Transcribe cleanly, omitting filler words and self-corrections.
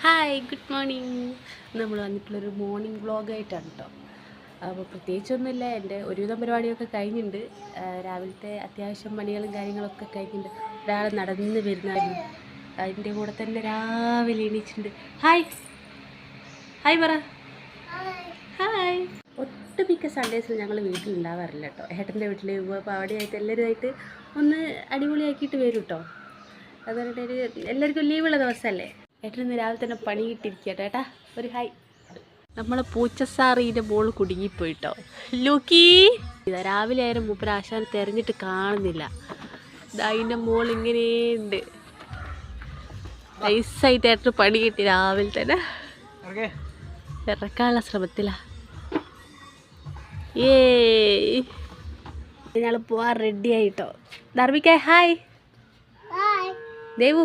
Hi good morning. നമ്മൾ വന്നിട്ടുള്ളൊരു morning വ്ളോഗായിട്ടാണ് കേട്ടോ. അപ്പോൾ പ്രത്യേകിച്ചൊന്നുമില്ല, എൻ്റെ ഒരുവിധം പരിപാടിയൊക്കെ കഴിഞ്ഞിട്ടുണ്ട്. രാവിലത്തെ അത്യാവശ്യം പണികളും കാര്യങ്ങളൊക്കെ കഴിഞ്ഞിട്ടുണ്ട്. ഒരാൾ നടന്ന് വരുന്നതായിരുന്നു, അതിൻ്റെ കൂടെ തന്നെ രാവിലെ എണീച്ചിട്ടുണ്ട്. ഹായ് ഹായ് പറ. ഹായ്. ഒട്ടുമിക്ക സൺഡേസിൽ ഞങ്ങൾ വീട്ടിലുണ്ടാവാറില്ല കേട്ടോ. ഏട്ടൻ്റെ വീട്ടിൽ ഇപ്പോൾ അവിടെയായിട്ട് എല്ലാവരുമായിട്ട് ഒന്ന് അടിപൊളിയാക്കിയിട്ട് വരും കേട്ടോ. അതുകൊണ്ട് എല്ലാവർക്കും ലീവുള്ള ദിവസമല്ലേ. ഏട്ടന് രാവിലെ തന്നെ പണി കിട്ടിയിരിക്കട്ടെ. ഏട്ടാ ഒരു ഹായ്. നമ്മളെ പൂച്ചസാറിൻ്റെ മോൾ കുടുങ്ങിപ്പോയിട്ടോ. ലൂക്കി ഇതാ രാവിലെ ആയാലും മൂപ്പരാശാനെ തിരഞ്ഞിട്ട് കാണുന്നില്ല. അതിൻ്റെ മോൾ ഇങ്ങനെയുണ്ട്. നൈസായിട്ട് ഏട്ടന് പണി കിട്ടി രാവിലെ തന്നെ. ഇറക്കാനുള്ള ശ്രമത്തിലാ. ഞങ്ങൾ പോവാൻ റെഡി ആയിട്ടോ. ധർമ്മിക്ക ഹായ്. ദേവു